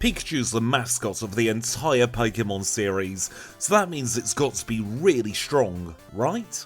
Pikachu's the mascot of the entire Pokémon series, so that means it's got to be really strong, right?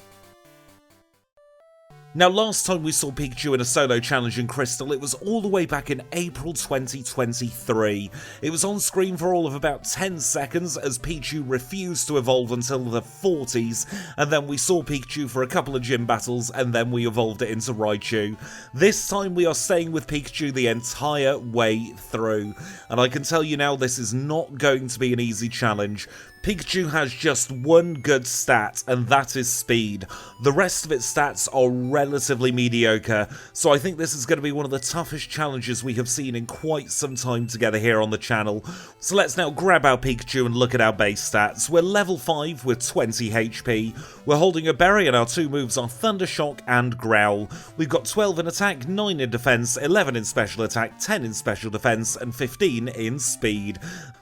Now, last time we saw Pikachu in a solo challenge in Crystal, it was all the way back in April 2023. It was on screen for all of about 10 seconds as Pikachu refused to evolve until the 40s, and then we saw Pikachu for a couple of gym battles, and then we evolved it into Raichu. This time we are staying with Pikachu the entire way through, and I can tell you now this is not going to be an easy challenge. Pikachu has just one good stat, and that is speed. The rest of its stats are relatively mediocre, so I think this is going to be one of the toughest challenges we have seen in quite some time together here on the channel. So let's now grab our Pikachu and look at our base stats. We're level 5 with 20 HP. We're holding a berry and our two moves are Thunder Shock and Growl. We've got 12 in attack, 9 in defense, 11 in special attack, 10 in special defense, and 15 in speed.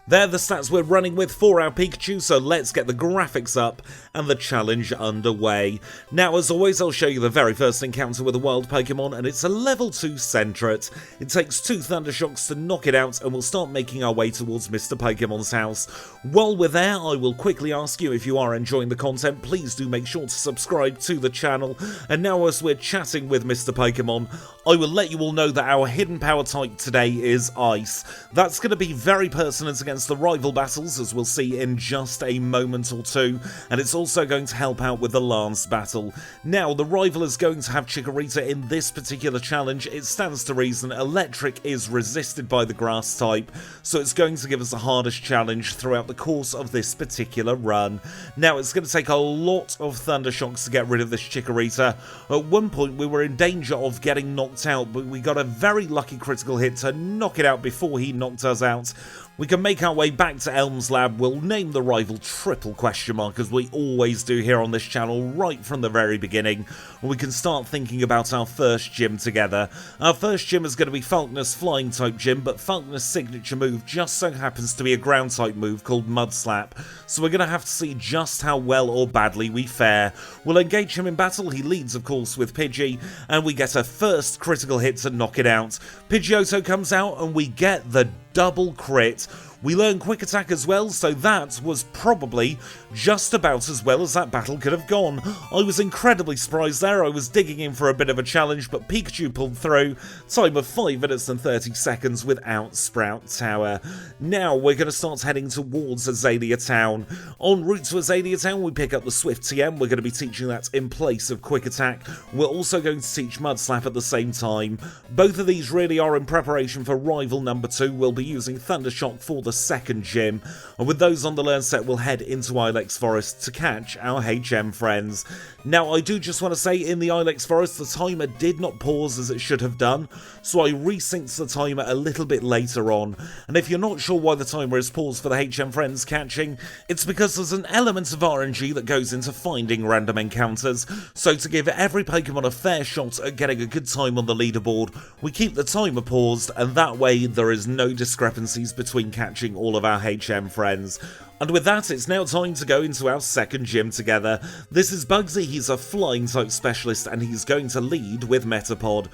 They're the stats we're running with for our Pikachu, so let's get the graphics up and the challenge underway. Now, as always, I'll show you the very first encounter with a wild Pokemon, and it's a level 2 Sentret. It takes 2 Thunder Shocks to knock it out, and we'll start making our way towards Mr. Pokemon's house. While we're there, I will quickly ask you, if you are enjoying the content, please do make sure to subscribe to the channel. And now, as we're chatting with Mr. Pokemon, I will let you all know that our hidden power type today is Ice. That's going to be very pertinent against the rival battles, as we'll see in just a moment or two, and it's also going to help out with the Lance battle. Now, the rival is going to have Chikorita in this particular challenge. It stands to reason Electric is resisted by the grass type, so it's going to give us the hardest challenge throughout the course of this particular run. Now, it's going to take a lot of Thunder Shocks to get rid of this Chikorita. At one point, we were in danger of getting knocked out, but we got a very lucky critical hit to knock it out before he knocked us out. We can make our way back to Elm's lab. We'll name the rival Triple Question Mark, as we always do here on this channel right from the very beginning. And we can start thinking about our first gym together. Our first gym is going to be Falkner's Flying type gym, but Falkner's signature move just so happens to be a ground type move called Mud Slap. So we're going to have to see just how well or badly we fare. We'll engage him in battle. He leads, of course, with Pidgey, and we get a first critical hit to knock it out. Pidgeotto comes out, and we get the double crit. We learn Quick Attack as well, so that was probably just about as well as that battle could have gone. I was incredibly surprised there. I was digging in for a bit of a challenge, but Pikachu pulled through. Time of 5 minutes and 30 seconds without Sprout Tower. Now we're going to start heading towards Azalea Town. En route to Azalea Town, we pick up the Swift TM. We're going to be teaching that in place of Quick Attack. We're also going to teach Mud Slap at the same time. Both of these really are in preparation for rival number 2. We'll be using Thunder Shock for the second gym, and with those on the learn set, we'll head into Ilex Forest to catch our HM friends. Now, I do just want to say, in the Ilex Forest, the timer did not pause as it should have done, so I resynced the timer a little bit later on. And if you're not sure why the timer is paused for the HM friends catching, it's because there's an element of RNG that goes into finding random encounters. So to give every Pokemon a fair shot at getting a good time on the leaderboard, we keep the timer paused, and that way there is no discrepancies between catching all of our HM friends. And with that, it's now time to go into our second gym together. This is Bugsy. He's a flying type specialist, and he's going to lead with Metapod.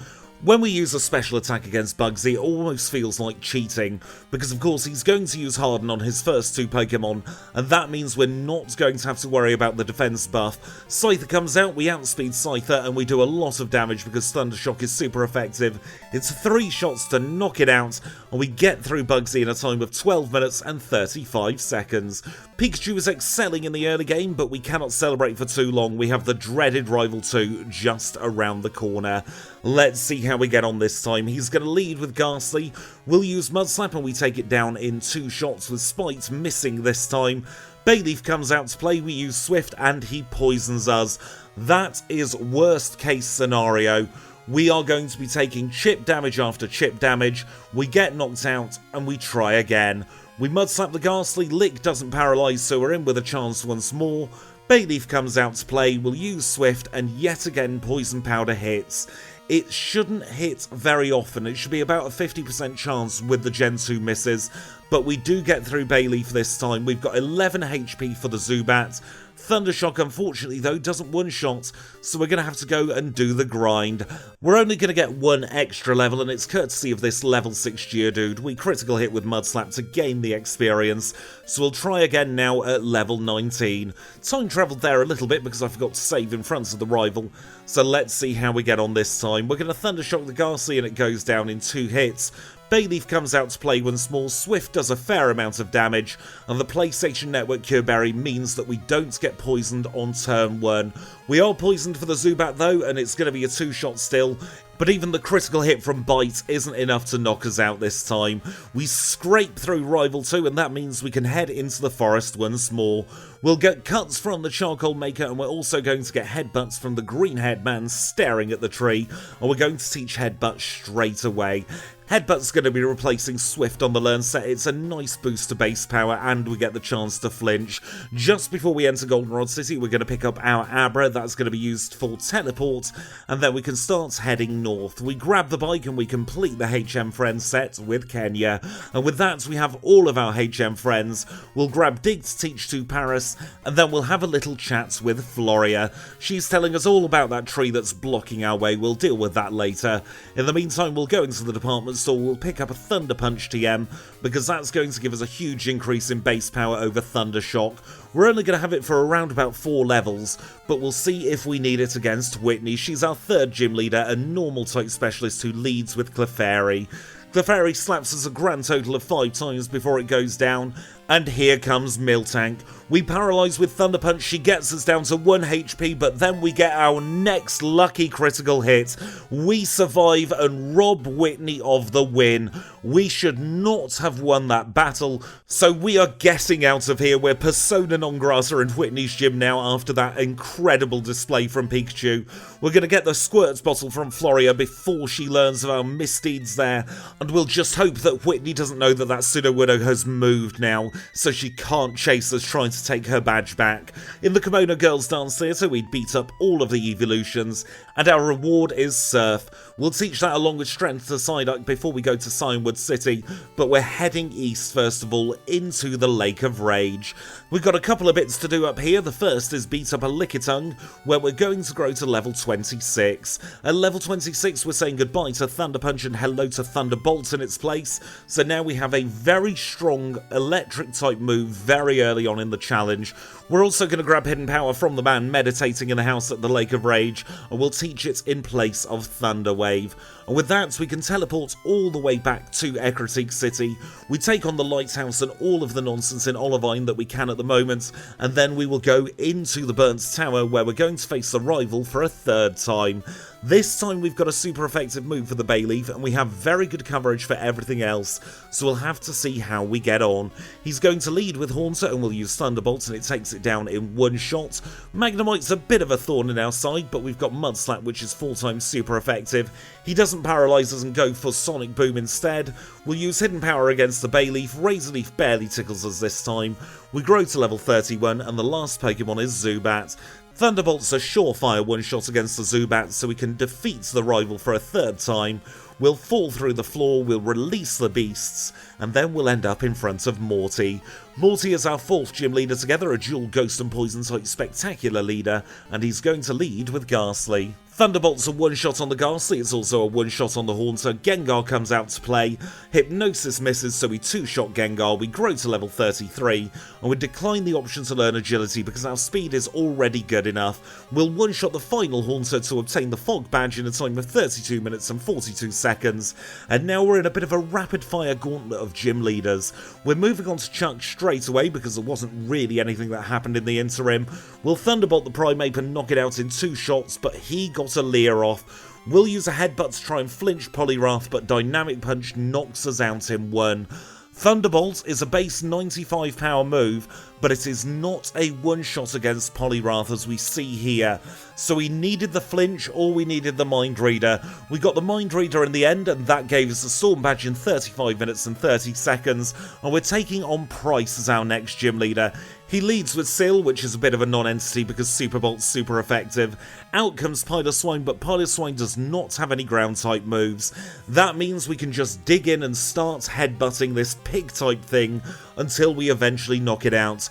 When we use a special attack against Bugsy, it almost feels like cheating, because of course he's going to use Harden on his first 2 Pokemon, and that means we're not going to have to worry about the defense buff. Scyther comes out, we outspeed Scyther, and we do a lot of damage because Thunder Shock is super effective. It's 3 shots to knock it out, and we get through Bugsy in a time of 12 minutes and 35 seconds. Pikachu is excelling in the early game, but we cannot celebrate for too long. We have the dreaded Rival 2 just around the corner. Let's see how we get on this time. He's going to lead with Ghastly. We'll use Mud Slap and we take it down in 2 shots with Spite missing this time. Bayleaf comes out to play. We use Swift and he poisons us. That is worst case scenario. We are going to be taking chip damage after chip damage. We get knocked out and we try again. We Mud Slap the Ghastly. Lick doesn't paralyze, so we're in with a chance once more. Bayleaf comes out to play. We'll use Swift and yet again Poison Powder hits. It shouldn't hit very often. It should be about a 50% chance with the Gen 2 misses, but we do get through Bayleaf this time. We've got 11 HP for the Zubat, Thundershock, unfortunately, though, doesn't one-shot, so we're going to have to go and do the grind. We're only going to get one extra level, and it's courtesy of this level 6 Geodude. We critical hit with Mud Slap to gain the experience, so we'll try again now at level 19. Time travelled there a little bit because I forgot to save in front of the rival, so let's see how we get on this time. We're going to Thundershock the Ghastly, and it goes down in 2 hits. Bayleaf comes out to play once more, Swift does a fair amount of damage, and the PlayStation Network Cure Berry means that we don't get poisoned on turn 1. We are poisoned for the Zubat though, and it's going to be a 2-shot still, but even the critical hit from Bite isn't enough to knock us out this time. We scrape through Rival 2, and that means we can head into the forest once more. We'll get cuts from the Charcoal Maker, and we're also going to get headbutts from the Green Head Man staring at the tree, and we're going to teach Headbutt straight away. Headbutt's going to be replacing Swift on the learn set. It's a nice boost to base power, and we get the chance to flinch. Just before we enter Goldenrod City, we're going to pick up our Abra. That's going to be used for teleport, and then we can start heading north. We grab the bike and we complete the HM Friends set with Kenya, and with that we have all of our HM Friends. We'll grab Dig to teach to Paris, and then we'll have a little chat with Floria. She's telling us all about that tree that's blocking our way. We'll deal with that later. In the meantime, we'll go into the department store. We'll pick up a Thunder Punch TM, because that's going to give us a huge increase in base power over Thundershock. We're only going to have it for around about 4 levels, but we'll see if we need it against Whitney. She's our 3rd gym leader, a normal type specialist who leads with Clefairy. Clefairy slaps us a grand total of 5 times before it goes down, and here comes Miltank. We paralyse with Thunder Punch, she gets us down to 1 HP, but then we get our next lucky critical hit. We survive and rob Whitney of the win. We should not have won that battle, so we are getting out of here. We're persona non grata in Whitney's gym now after that incredible display from Pikachu. We're going to get the Squirts bottle from Floria before she learns of our misdeeds there, and we'll just hope that Whitney doesn't know that that Sudowoodo has moved now, so she can't chase us trying to take her badge back. In the Kimono Girls Dance Theatre, we beat up all of the evolutions, and our reward is Surf. We'll teach that along with Strength to Psyduck before we go to Cinewood City, but we're heading east first of all into the Lake of Rage. We've got a couple of bits to do up here. The first is beat up a Lickitung, where we're going to grow to level 26. At level 26 we're saying goodbye to Thunder Punch and hello to Thunderbolt in its place, so now we have a very strong electric type move very early on in the challenge. We're also going to grab Hidden Power from the man meditating in the house at the Lake of Rage, and we'll teach it in place of Thunder Wave. And with that, we can teleport all the way back to Ecruteak City. We take on the Lighthouse and all of the nonsense in Olivine that we can at the moment, and then we will go into the Burnt Tower, where we're going to face the rival for a 3rd time. This time we've got a super effective move for the Bayleaf, and we have very good coverage for everything else, so we'll have to see how we get on. He's going to lead with Haunter, and we'll use Thunderbolt, and it takes it down in 1 shot. Magnemite's a bit of a thorn in our side, but we've got Mud Slap, which is 4 times super effective. He doesn't paralyse us and go for Sonic Boom instead. We'll use Hidden Power against the Bayleaf. Razor Leaf barely tickles us this time. We grow to level 31, and the last Pokemon is Zubat. Thunderbolt's a surefire one-shot against the Zubat, so we can defeat the rival for a 3rd time. We'll fall through the floor, we'll release the beasts, and then we'll end up in front of Morty. Morty is our 4th gym leader together, a dual ghost and poison type spectacular leader, and he's going to lead with Ghastly. Thunderbolt's a one-shot on the Ghastly, it's also a one-shot on the Haunter. Gengar comes out to play. Hypnosis misses, so we 2-shot Gengar, we grow to level 33, and we decline the option to learn Agility because our speed is already good enough. We'll one-shot the final Haunter to obtain the Fog Badge in a time of 32 minutes and 42 seconds, and now we're in a bit of a rapid-fire gauntlet of gym leaders. We're moving on to Chuck straight away because there wasn't really anything that happened in the interim. We'll Thunderbolt the Primeape and knock it out in 2 shots, but he got a Leer off. We'll use a Headbutt to try and flinch Poliwrath, but Dynamic Punch knocks us out in 1. Thunderbolt is a base 95 power move, but it is not a one-shot against Poliwrath as we see here. So we needed the flinch or we needed the Mind Reader. We got the Mind Reader in the end, and that gave us the Storm Badge in 35 minutes and 30 seconds, and we're taking on Price as our next gym leader. He leads with Seal, which is a bit of a non-entity because Super Bolt's super effective. Out comes Piloswine, but Piloswine does not have any ground-type moves. That means we can just dig in and start headbutting this pig-type thing until we eventually knock it out.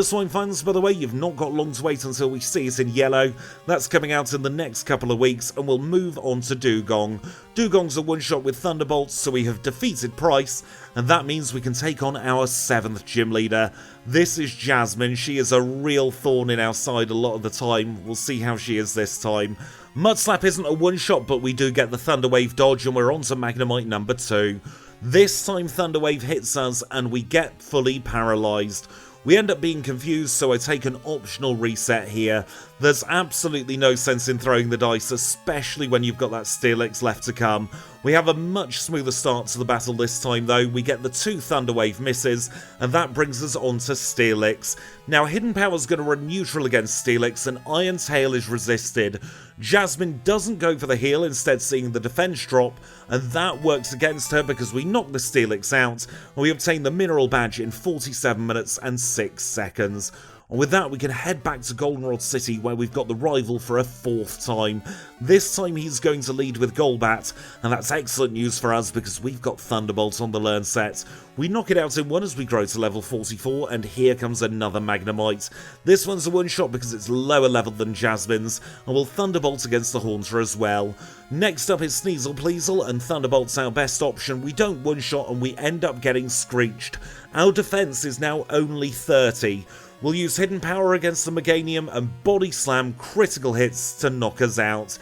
Swine fans, by the way, you've not got long to wait until we see it in yellow. That's coming out in the next couple of weeks, and we'll move on to Dugong. Dugong's a one-shot with Thunderbolts, so we have defeated Price, and that means we can take on our 7th gym leader. This is Jasmine. She is a real thorn in our side a lot of the time. We'll see how she is this time. Mudslap isn't a one-shot, but we do get the Thunder Wave dodge, and we're on to Magnemite number 2. This time Thunder Wave hits us, and we get fully paralysed. We end up being confused, so I take an optional reset here. There's absolutely no sense in throwing the dice, especially when you've got that Steelix left to come. We have a much smoother start to the battle this time though. We get the 2 Thunder Wave misses, and that brings us on to Steelix. Now Hidden Power's going to run neutral against Steelix, and Iron Tail is resisted. Jasmine doesn't go for the heal, instead seeing the defense drop, and that works against her because we knock the Steelix out, and we obtain the Mineral Badge in 47 minutes and 6 seconds. And with that, we can head back to Goldenrod City, where we've got the rival for a 4th time. This time he's going to lead with Golbat, and that's excellent news for us because we've got Thunderbolt on the learn set. We knock it out in 1 as we grow to level 44, and here comes another Magnemite. This one's a one-shot because it's lower level than Jasmine's, and we'll Thunderbolt against the Haunter as well. Next up is Sneasel Pleasel, and Thunderbolt's our best option. We don't one-shot, and we end up getting Screeched. Our defense is now only 30. We'll use Hidden Power against the Meganium and Body Slam critical hits to knock us out.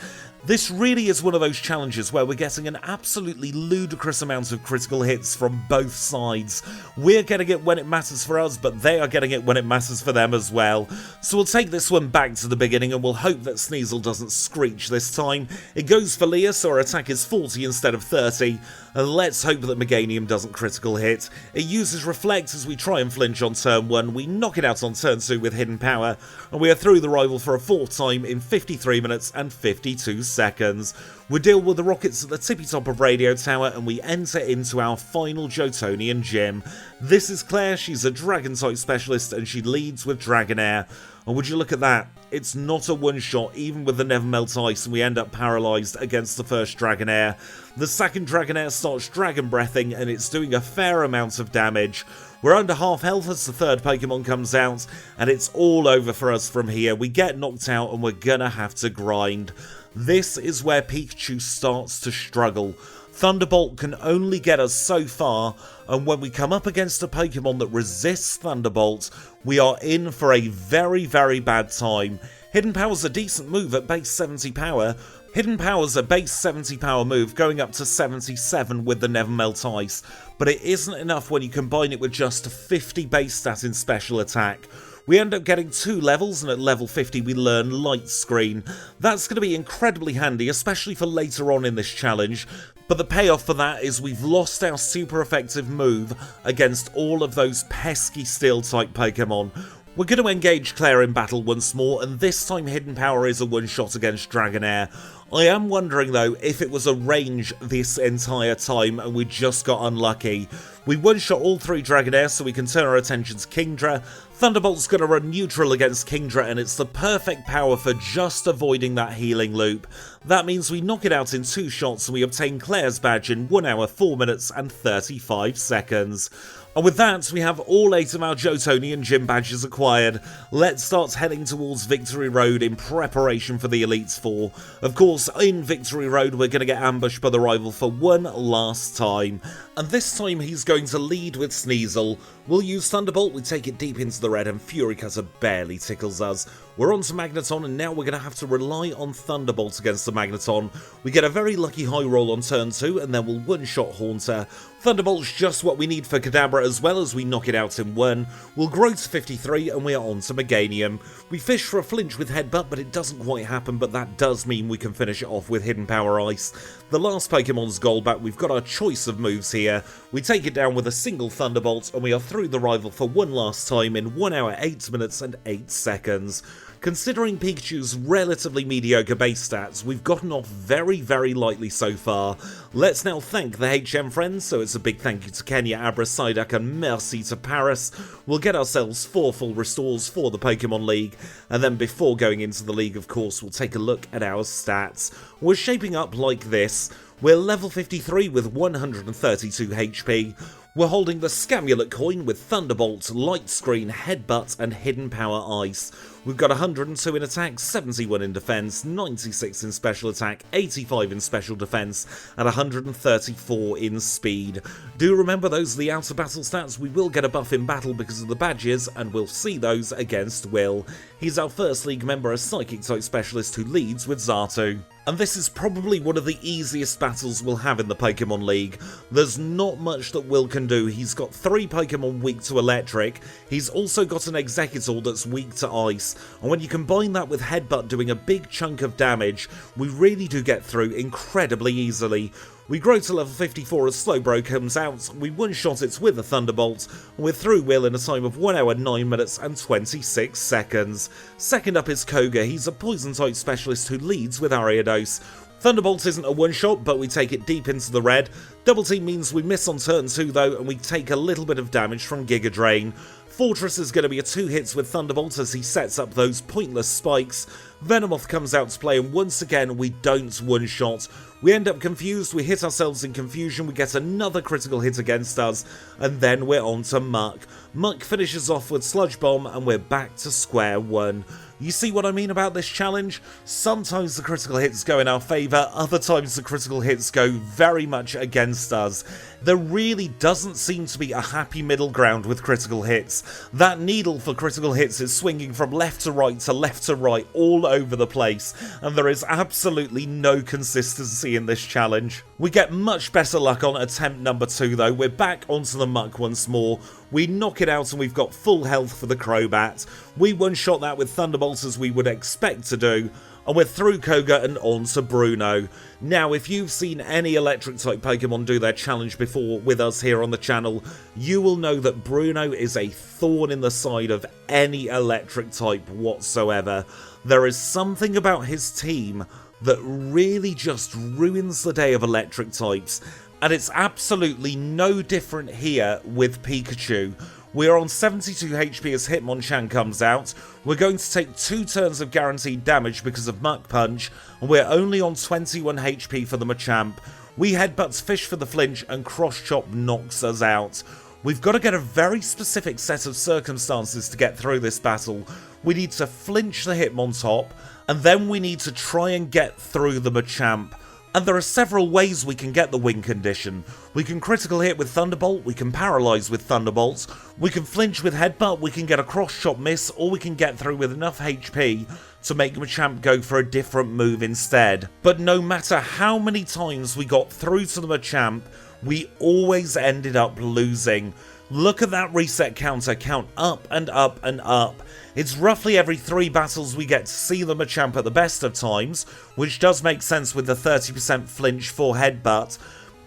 This really is one of those challenges where we're getting an absolutely ludicrous amount of critical hits from both sides. We're getting it when it matters for us, but they are getting it when it matters for them as well. So we'll take this one back to the beginning, and we'll hope that Sneasel doesn't Screech this time. It goes for Leah, so our attack is 40 instead of 30. And let's hope that Meganium doesn't critical hit. It uses Reflect as we try and flinch on turn 1. We knock it out on turn 2 with Hidden Power, and we are through the rival for a 4th time in 53 minutes and 52 seconds. We deal with the rockets at the tippy top of Radio Tower, and we enter into our final Jotonian gym. This is Claire. She's a Dragon-type specialist, and she leads with Dragonair. And would you look at that, it's not a one-shot, even with the Never Melt Ice, and we end up paralysed against the first Dragonair. The second Dragonair starts Dragon Breathing, and it's doing a fair amount of damage. We're under half health as the third Pokemon comes out, and it's all over for us from here. We get knocked out, and we're gonna have to grind. This is where Pikachu starts to struggle. Thunderbolt can only get us so far, and when we come up against a Pokemon that resists Thunderbolt, we are in for a very, very bad time. Hidden Power's a decent move at base 70 power. Hidden Power's a base 70 power move, going up to 77 with the Never Melt Ice, but it isn't enough when you combine it with just 50 base stat in special attack. We end up getting 2 levels, and at level 50 we learn Light Screen. That's going to be incredibly handy, especially for later on in this challenge, but the payoff for that is we've lost our super effective move against all of those pesky Steel-type Pokemon. We're going to engage Claire in battle once more, and this time Hidden Power is a one-shot against Dragonair. I am wondering though if it was a range this entire time and we just got unlucky. We one-shot all 3 Dragonair so we can turn our attention to Kingdra. Thunderbolt's going to run neutral against Kingdra, and it's the perfect power for just avoiding that healing loop. That means we knock it out in 2 shots and we obtain Claire's badge in 1 hour, 4 minutes and 35 seconds. And with that, we have all 8 of our Jotonian gym badges acquired. Let's start heading towards Victory Road in preparation for the Elites 4. Of course, in Victory Road, we're going to get ambushed by the rival for one last time. And this time, he's going to lead with Sneasel. We'll use Thunderbolt, we take it deep into the red, and Fury Cutter barely tickles us. We're on to Magneton, and now we're going to have to rely on Thunderbolt against the Magneton. We get a very lucky high roll on turn 2, and then we'll one-shot Haunter. Thunderbolt's just what we need for Kadabra as well as we knock it out in 1. We'll grow to 53, and we are on to Meganium. We fish for a flinch with Headbutt, but it doesn't quite happen, but that does mean we can finish it off with Hidden Power Ice. The last Pokemon's Golbat, we've got our choice of moves here. We take it down with a single Thunderbolt, and we are through the rival for one last time in 1 hour, 8 minutes and 8 seconds. Considering Pikachu's relatively mediocre base stats, we've gotten off very, very lightly so far. Let's now thank the HM friends, so it's a big thank you to Kenya, Abra, Psyduck and merci to Paris. We'll get ourselves 4 full restores for the Pokemon League, and then before going into the League, of course, we'll take a look at our stats. We're shaping up like this. We're level 53 with 132 HP. We're holding the Scamulet coin with Thunderbolt, Light Screen, Headbutt and Hidden Power Ice. We've got 102 in attack, 71 in defense, 96 in special attack, 85 in special defense, and 134 in speed. Do remember those are the outer battle stats. We will get a buff in battle because of the badges, and we'll see those against Will. He's our first league member, a Psychic type specialist who leads with Johto. And this is probably one of the easiest battles we'll have in the Pokemon League. There's not much that Will can do. He's got 3 Pokemon weak to electric. He's also got an Exeggutor that's weak to ice. And when you combine that with Headbutt doing a big chunk of damage, we really do get through incredibly easily. We grow to level 54 as Slowbro comes out, we one-shot it with a Thunderbolt, and we're through Will in a time of 1 hour 9 minutes and 26 seconds. Second up is Koga. He's a poison type specialist who leads with Ariados. Thunderbolt isn't a one-shot, but we take it deep into the red. Double team means we miss on turn 2 though, and we take a little bit of damage from Giga Drain. Fortress is going to be a 2 hits with Thunderbolt as he sets up those pointless spikes. Venomoth comes out to play, and once again we don't one-shot. We end up confused, we hit ourselves in confusion, we get another critical hit against us, and then we're on to Muck. Muck finishes off with Sludge Bomb, and we're back to square one. You see what I mean about this challenge? Sometimes the critical hits go in our favour, other times the critical hits go very much against us. There really doesn't seem to be a happy middle ground with critical hits. That needle for critical hits is swinging from left to right, all over the place, and there is absolutely no consistency in this challenge. We get much better luck on attempt number 2 though. We're back onto the Muck once more. We knock it out and we've got full health for the Crobat. We one-shot that with Thunderbolt as we would expect to do, and we're through Koga and on to Bruno. Now, if you've seen any electric type Pokemon do their challenge before with us here on the channel, you will know that Bruno is a thorn in the side of any electric type whatsoever. There is something about his team that really just ruins the day of electric types, and it's absolutely no different here with Pikachu. We are on 72 HP as Hitmonchan comes out. We're going to take 2 turns of guaranteed damage because of Muck Punch, and we're only on 21 HP for the Machamp. We Headbutts Fish for the flinch, and Cross Chop knocks us out. We've got to get a very specific set of circumstances to get through this battle. We need to flinch the Hitmontop, and then we need to try and get through the Machamp. And there are several ways we can get the win condition. We can critical hit with Thunderbolt, we can paralyze with Thunderbolts, we can flinch with Headbutt, we can get a cross chop miss, or we can get through with enough HP to make Machamp go for a different move instead. But no matter how many times we got through to the Machamp, we always ended up losing. Look at that reset counter, count up and up and up. It's roughly every 3 battles we get to see the Machamp at the best of times, which does make sense with the 30% flinch for Headbutt,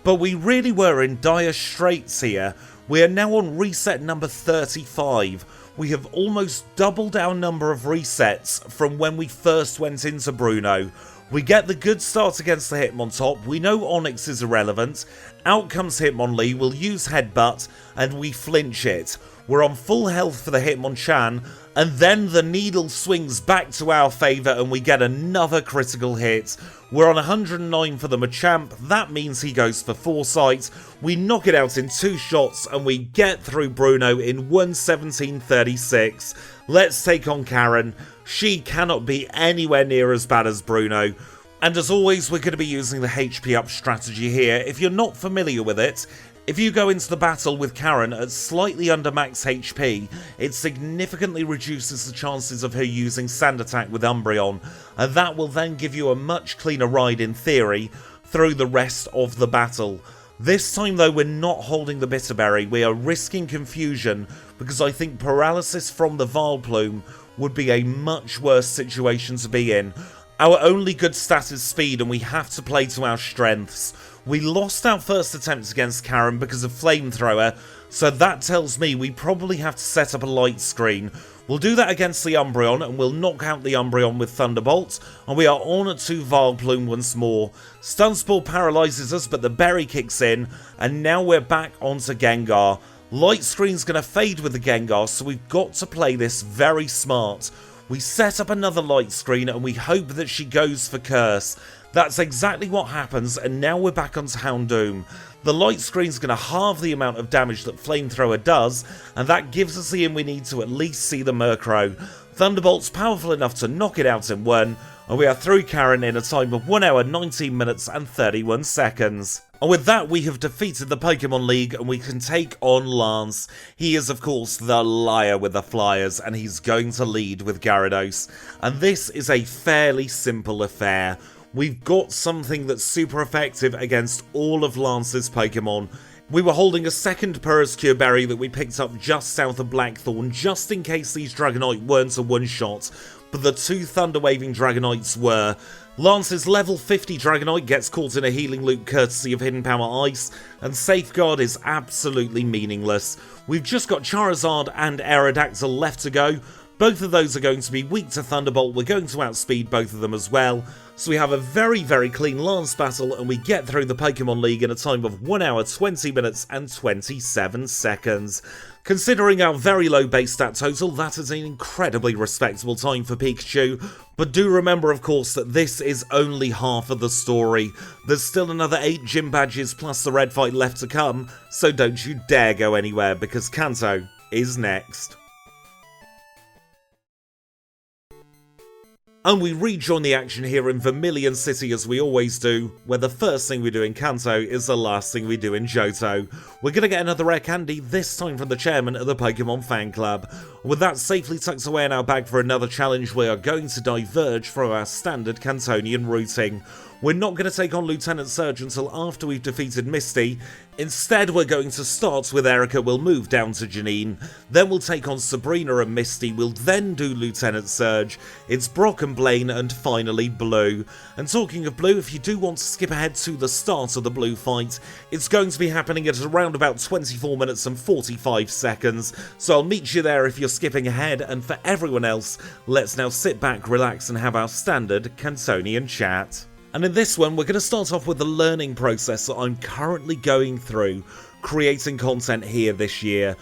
but we really were in dire straits here. We are now on reset number 35. We have almost doubled our number of resets from when we first went into Bruno. We get the good start against the Hitmontop, we know Onix is irrelevant, out comes Hitmonlee, we'll use Headbutt, and we flinch it. We're on full health for the Hitmonchan, and then the needle swings back to our favour and we get another critical hit. We're on 109 for the Machamp, that means he goes for Foresight. We knock it out in 2 shots and we get through Bruno in 1:17:36. Let's take on Karen. She cannot be anywhere near as bad as Bruno. And as always, we're going to be using the HP up strategy here. If you're not familiar with it, if you go into the battle with Karen at slightly under max HP, it significantly reduces the chances of her using Sand Attack with Umbreon, and that will then give you a much cleaner ride in theory through the rest of the battle. This time though, we're not holding the Bitterberry, we are risking confusion because I think paralysis from the Vileplume would be a much worse situation to be in. Our only good stat is speed and we have to play to our strengths. We lost our first attempt against Karen because of Flamethrower, so that tells me we probably have to set up a light screen. We'll do that against the Umbreon and we'll knock out the Umbreon with Thunderbolt, and we are on to Vileplume once more. Stun Spore paralyzes us, but the berry kicks in, and now we're back onto Gengar. Light Screen's going to fade with the Gengar, so we've got to play this very smart. We set up another light screen and we hope that she goes for Curse. That's exactly what happens, and now we're back onto Houndoom. The light screen's going to halve the amount of damage that Flamethrower does, and that gives us the in we need to at least see the Murkrow. Thunderbolt's powerful enough to knock it out in one, and we are through Karen in a time of 1 hour, 19 minutes and 31 seconds. And with that, we have defeated the Pokemon League, and we can take on Lance. He is, of course, the liar with the flyers, and he's going to lead with Gyarados. And this is a fairly simple affair. We've got something that's super effective against all of Lance's Pokemon. We were holding a second Puruscure Berry that we picked up just south of Blackthorn, just in case these Dragonite weren't a one-shot, but the two Thunder Waving Dragonites were. Lance's level 50 Dragonite gets caught in a healing loop courtesy of Hidden Power Ice, and Safeguard is absolutely meaningless. We've just got Charizard and Aerodactyl left to go. Both of those are going to be weak to Thunderbolt. We're going to outspeed both of them as well. So we have a very, very clean Lance battle, and we get through the Pokemon League in a time of 1 hour, 20 minutes and 27 seconds. Considering our very low base stat total, that is an incredibly respectable time for Pikachu. But do remember, of course, that this is only half of the story. There's still another 8 gym badges plus the red fight left to come, so don't you dare go anywhere, because Kanto is next. And we rejoin the action here in Vermilion City as we always do, where the first thing we do in Kanto is the last thing we do in Johto. We're going to get another rare candy, this time from the chairman of the Pokemon fan club. With that safely tucked away in our bag for another challenge, we are going to diverge from our standard Kantonian routing. We're not going to take on Lieutenant Surge until after we've defeated Misty. Instead, we're going to start with Erica, we'll move down to Janine, then we'll take on Sabrina and Misty, we'll then do Lieutenant Surge, it's Brock and Blaine, and finally Blue. And talking of Blue, if you do want to skip ahead to the start of the Blue fight, it's going to be happening at around about 24 minutes and 45 seconds, so I'll meet you there if you're skipping ahead, and for everyone else, let's now sit back, relax, and have our standard Kantonian chat. And in this one, we're going to start off with the learning process that I'm currently going through, creating content here this year.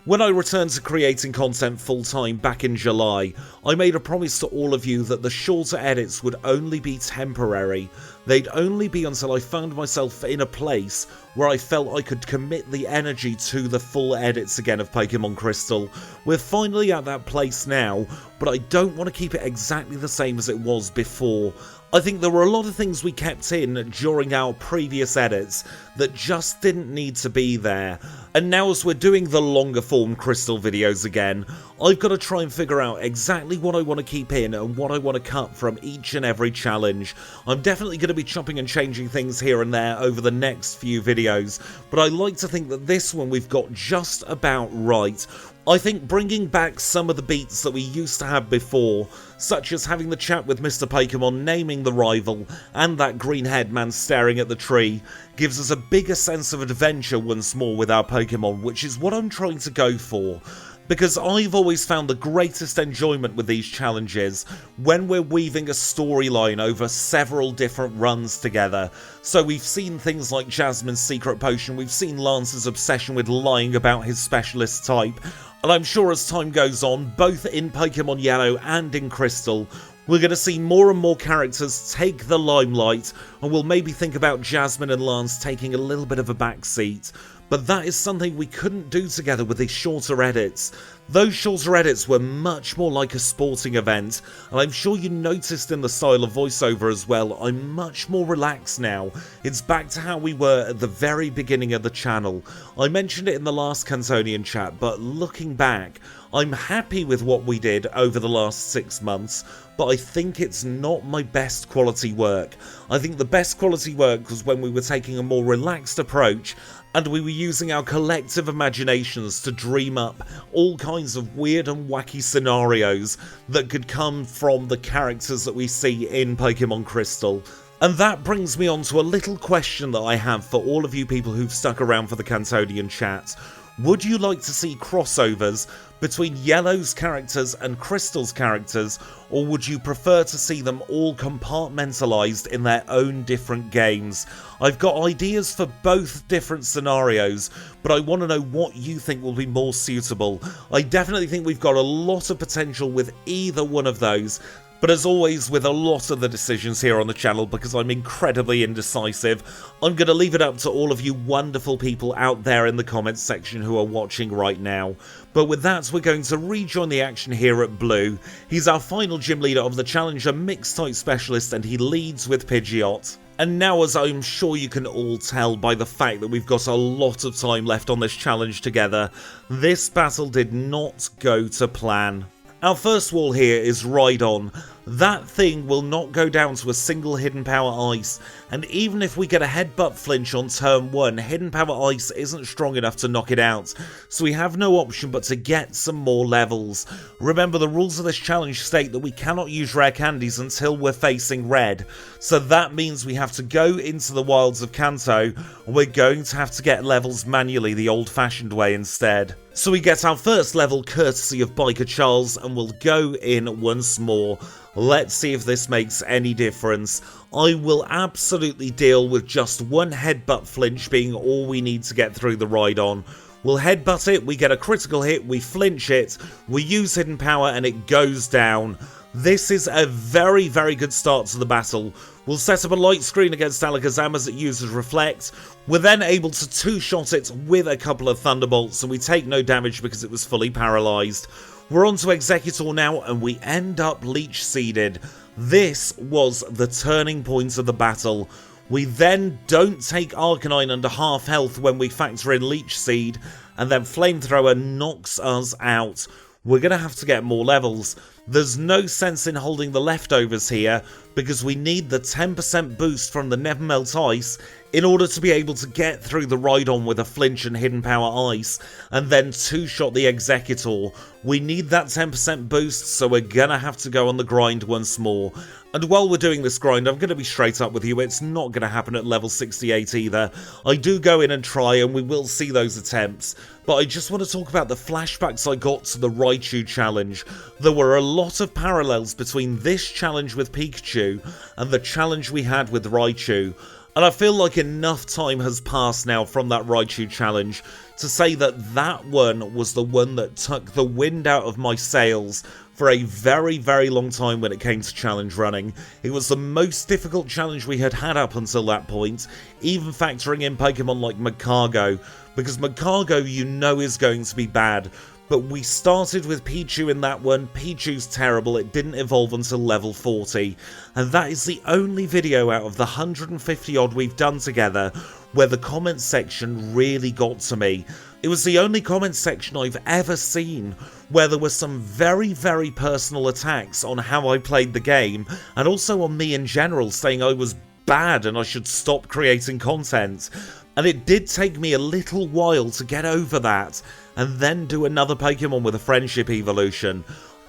When I returned to creating content full-time back in July, I made a promise to all of you that the shorter edits would only be temporary. They'd only be until I found myself in a place where I felt I could commit the energy to the full edits again of Pokemon Crystal. We're finally at that place now, but I don't want to keep it exactly the same as it was before. I think there were a lot of things we kept in during our previous edits that just didn't need to be there. And now as we're doing the longer form Crystal videos again, I've got to try and figure out exactly what I want to keep in and what I want to cut from each and every challenge. I'm definitely going to be chopping and changing things here and there over the next few videos, but I like to think that this one we've got just about right. I think bringing back some of the beats that we used to have before, such as having the chat with Mr. Pokemon naming the rival, and that green head man staring at the tree, gives us a bigger sense of adventure once more with our Pokemon, which is what I'm trying to go for. Because I've always found the greatest enjoyment with these challenges when we're weaving a storyline over several different runs together. So we've seen things like Jasmine's secret potion, we've seen Lance's obsession with lying about his specialist type, and I'm sure as time goes on, both in Pokemon Yellow and in Crystal, we're going to see more and more characters take the limelight, and we'll maybe think about Jasmine and Lance taking a little bit of a backseat. But that is something we couldn't do together with these shorter edits. Those shorter edits were much more like a sporting event, and I'm sure you noticed in the style of voiceover as well, I'm much more relaxed now. It's back to how we were at the very beginning of the channel. I mentioned it in the last Kantonian chat, but looking back, I'm happy with what we did over the last 6 months, but I think it's not my best quality work. I think the best quality work was when we were taking a more relaxed approach, and we were using our collective imaginations to dream up all kinds of weird and wacky scenarios that could come from the characters that we see in Pokemon Crystal. And that brings me on to a little question that I have for all of you people who've stuck around for the Kantonian chat. Would you like to see crossovers between Yellow's characters and Crystal's characters, or would you prefer to see them all compartmentalised in their own different games? I've got ideas for both different scenarios, but I want to know what you think will be more suitable. I definitely think we've got a lot of potential with either one of those, But as always, with a lot of the decisions here on the channel, because I'm incredibly indecisive, I'm going to leave it up to all of you wonderful people out there in the comments section who are watching right now. But with that, we're going to rejoin the action here at Blue. He's our final gym leader of the challenge, a mixed type specialist, and he leads with Pidgeot. And now, as I'm sure you can all tell by the fact that we've got a lot of time left on this challenge together, this battle did not go to plan. Our first wall here is Rhydon. That thing will not go down to a single Hidden Power Ice, and even if we get a headbutt flinch on turn 1, Hidden Power Ice isn't strong enough to knock it out, so we have no option but to get some more levels. Remember, the rules of this challenge state that we cannot use rare candies until we're facing red, so that means we have to go into the wilds of Kanto, and we're going to have to get levels manually the old-fashioned way instead. So we get our first level courtesy of Biker Charles, and we'll go in once more. Let's see if this makes any difference. I will absolutely deal with just one headbutt flinch being all we need to get through the Rhydon. We'll headbutt it, we get a critical hit, we flinch it, we use hidden power, and it goes down. This is a very, very good start to the battle. We'll set up a light screen against Alakazam as it uses Reflect. We're then able to two-shot it with a couple of Thunderbolts, and we take no damage because it was fully paralysed. We're on to Exeggutor now, and we end up Leech Seeded. This was the turning point of the battle. We then don't take Arcanine under half health when we factor in Leech Seed, and then Flamethrower knocks us out. We're going to have to get more levels. There's no sense in holding the leftovers here, because we need the 10% boost from the Never Melt Ice in order to be able to get through the Rhydon with a flinch and Hidden Power Ice, and then two-shot the Exeggutor. We need that 10% boost, so we're gonna have to go on the grind once more. And while we're doing this grind, I'm going to be straight up with you, it's not going to happen at level 68 either. I do go in and try, and we will see those attempts. But I just want to talk about the flashbacks I got to the Raichu challenge. There were a lot of parallels between this challenge with Pikachu and the challenge we had with Raichu. And I feel like enough time has passed now from that Raichu challenge to say that that one was the one that took the wind out of my sails for a very, very long time when it came to challenge running. It was the most difficult challenge we had had up until that point, even factoring in Pokemon like Magcargo, because Magcargo you know is going to be bad. But we started with Pichu in that one. Pichu's terrible, it didn't evolve until level 40. And that is the only video out of the 150 odd we've done together where the comment section really got to me. It was the only comment section I've ever seen where there were some very, very personal attacks on how I played the game, and also on me in general, saying I was bad and I should stop creating content. And it did take me a little while to get over that, and then do another Pokemon with a friendship evolution.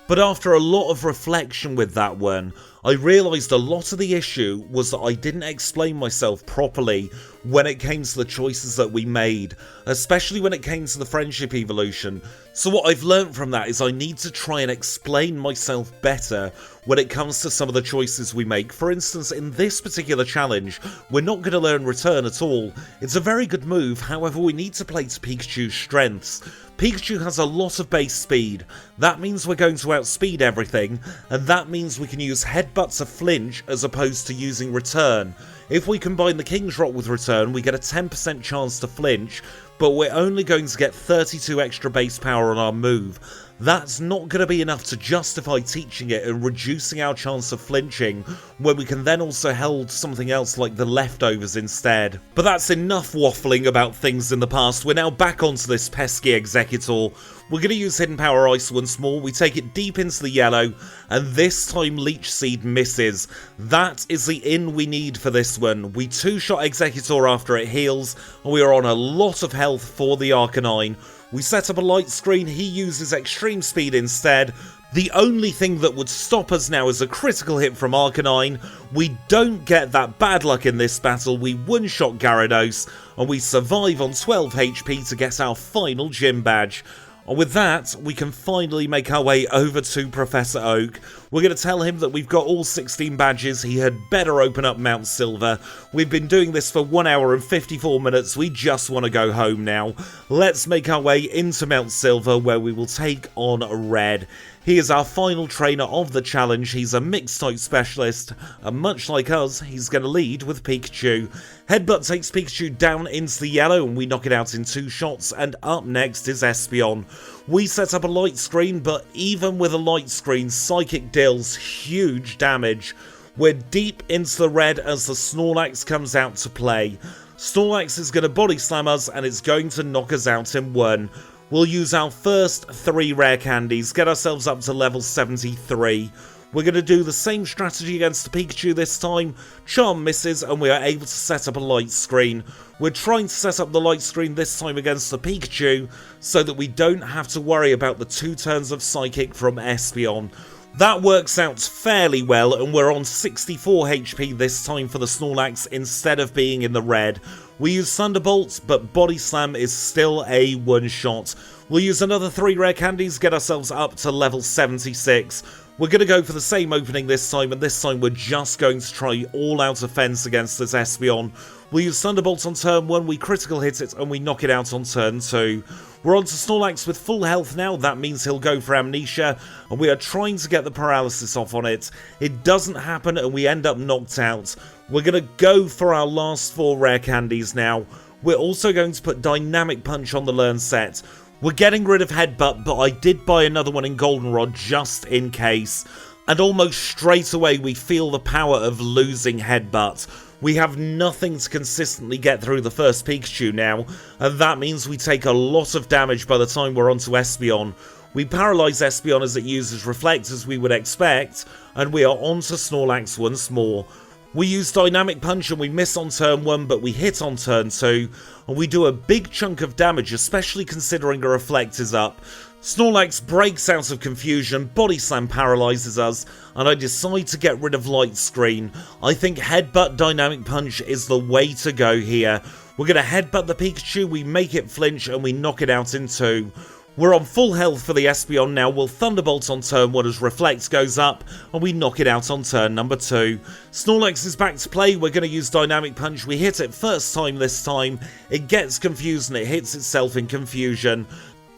But after a lot of reflection with that one, I realised a lot of the issue was that I didn't explain myself properly when it came to the choices that we made, especially when it came to the friendship evolution. So what I've learned from that is I need to try and explain myself better when it comes to some of the choices we make. For instance, in this particular challenge, we're not going to learn Return at all. It's a very good move, however we need to play to Pikachu's strengths. Pikachu has a lot of base speed. That means we're going to outspeed everything, and that means we can use Headbutt to flinch as opposed to using Return. If we combine the King's Rock with Return, we get a 10% chance to flinch, but we're only going to get 32 extra base power on our move. That's not going to be enough to justify teaching it and reducing our chance of flinching, when we can then also hold something else like the leftovers instead. But that's enough waffling about things in the past. We're now back onto this pesky Exeggutor. We're going to use Hidden Power Ice once more. We take it deep into the yellow, and this time Leech Seed misses. That is the in we need for this one. We two-shot Exeggutor after it heals, and we are on a lot of health for the Arcanine. We set up a light screen, he uses Extreme Speed instead. The only thing that would stop us now is a critical hit from Arcanine. We don't get that bad luck in this battle, we one-shot Gyarados, and we survive on 12 HP to get our final gym badge. And with that, we can finally make our way over to Professor Oak. We're going to tell him that we've got all 16 badges, he had better open up Mount Silver. We've been doing this for 1 hour and 54 minutes, we just want to go home now. Let's make our way into Mount Silver, where we will take on Red. He is our final trainer of the challenge. He's a mixed type specialist, and much like us, he's going to lead with Pikachu. Headbutt takes Pikachu down into the yellow, and we knock it out in 2 shots, and up next is Espeon. We set up a light screen, but even with a light screen, Psychic deals huge damage. We're deep into the red as the Snorlax comes out to play. Snorlax is going to body slam us, and it's going to knock us out in 1. We'll use our first 3 rare candies, get ourselves up to level 73. We're going to do the same strategy against the Pikachu this time. Charm misses and we are able to set up a light screen. We're trying to set up the light screen this time against the Pikachu so that we don't have to worry about the 2 turns of Psychic from Espeon. That works out fairly well, and we're on 64 HP this time for the Snorlax instead of being in the red. We use Thunderbolt, but Body Slam is still a one-shot. We'll use another 3 rare candies, get ourselves up to level 76. We're going to go for the same opening this time, and this time we're just going to try all-out offense against this Espeon. We'll use Thunderbolt on turn 1, we critical hit it, and we knock it out on turn 2. We're on to Snorlax with full health now. That means he'll go for Amnesia, and we are trying to get the paralysis off on it. It doesn't happen, and we end up knocked out. We're going to go for our last 4 rare candies now. We're also going to put Dynamic Punch on the learn set. We're getting rid of Headbutt, but I did buy another one in Goldenrod just in case. And almost straight away we feel the power of losing Headbutt. We have nothing to consistently get through the first Pikachu now, and that means we take a lot of damage by the time we're onto Espeon. We paralyse Espeon as it uses Reflect as we would expect, and we are onto Snorlax once more. We use Dynamic Punch and we miss on turn 1, but we hit on turn 2, and we do a big chunk of damage, especially considering a Reflect is up. Snorlax breaks out of confusion, Body Slam paralyses us, and I decide to get rid of Light Screen. I think Headbutt Dynamic Punch is the way to go here. We're going to Headbutt the Pikachu, we make it flinch, and we knock it out in 2. We're on full health for the Espeon now. We'll Thunderbolt on turn 1 as Reflect goes up, and we knock it out on turn number 2. Snorlax is back to play. We're going to use Dynamic Punch. We hit it first time this time. It gets confused and it hits itself in confusion.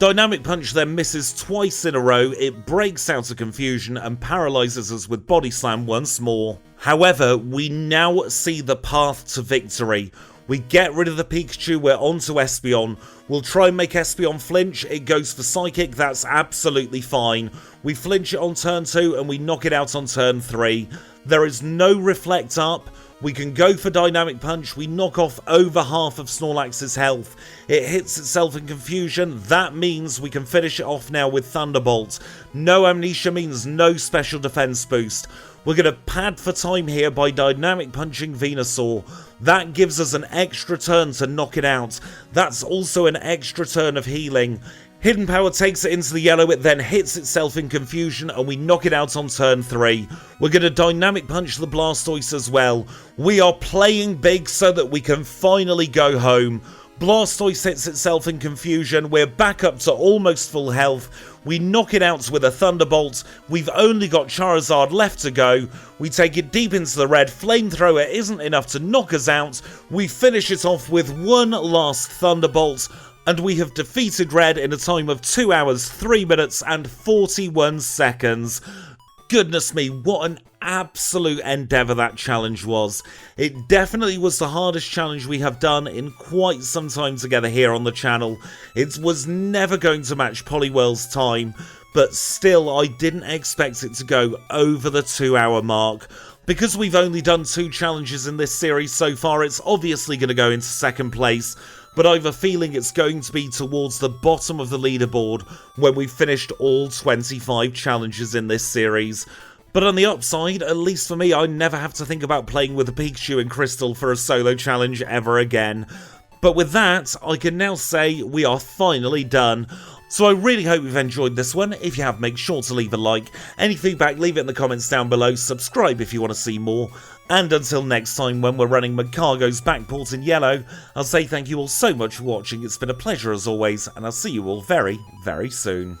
Dynamic Punch then misses twice in a row. It breaks out of confusion and paralyzes us with Body Slam once more. However, we now see the path to victory. We get rid of the Pikachu, we're onto Espeon. We'll try and make Espeon flinch, it goes for Psychic, that's absolutely fine. We flinch it on turn 2 and we knock it out on turn 3. There is no Reflect up. We can go for Dynamic Punch, we knock off over half of Snorlax's health. It hits itself in confusion, that means we can finish it off now with Thunderbolt. No Amnesia means no special defense boost. We're going to pad for time here by Dynamic Punching Venusaur. That gives us an extra turn to knock it out. That's also an extra turn of healing. Hidden Power takes it into the yellow, it then hits itself in confusion and we knock it out on turn 3. We're going to Dynamic Punch the Blastoise as well. We are playing big so that we can finally go home. Blastoise hits itself in confusion, we're back up to almost full health. We knock it out with a Thunderbolt. We've only got Charizard left to go. We take it deep into the red. Flamethrower isn't enough to knock us out. We finish it off with one last Thunderbolt. And we have defeated Red in a time of 2 hours, 3 minutes and 41 seconds. Goodness me, what an absolute endeavour that challenge was. It definitely was the hardest challenge we have done in quite some time together here on the channel. It was never going to match Poliwhirl's time, but still I didn't expect it to go over the 2 hour mark. Because we've only done 2 challenges in this series so far, it's obviously going to go into second place, but I have a feeling it's going to be towards the bottom of the leaderboard when we've finished all 25 challenges in this series. But on the upside, at least for me, I never have to think about playing with a Pikachu and Crystal for a solo challenge ever again. But with that, I can now say we are finally done. So I really hope you've enjoyed this one. If you have, make sure to leave a like. Any feedback, leave it in the comments down below. Subscribe if you want to see more. And until next time, when we're running Magcargo's Backport in yellow, I'll say thank you all so much for watching. It's been a pleasure as always, and I'll see you all very, very soon.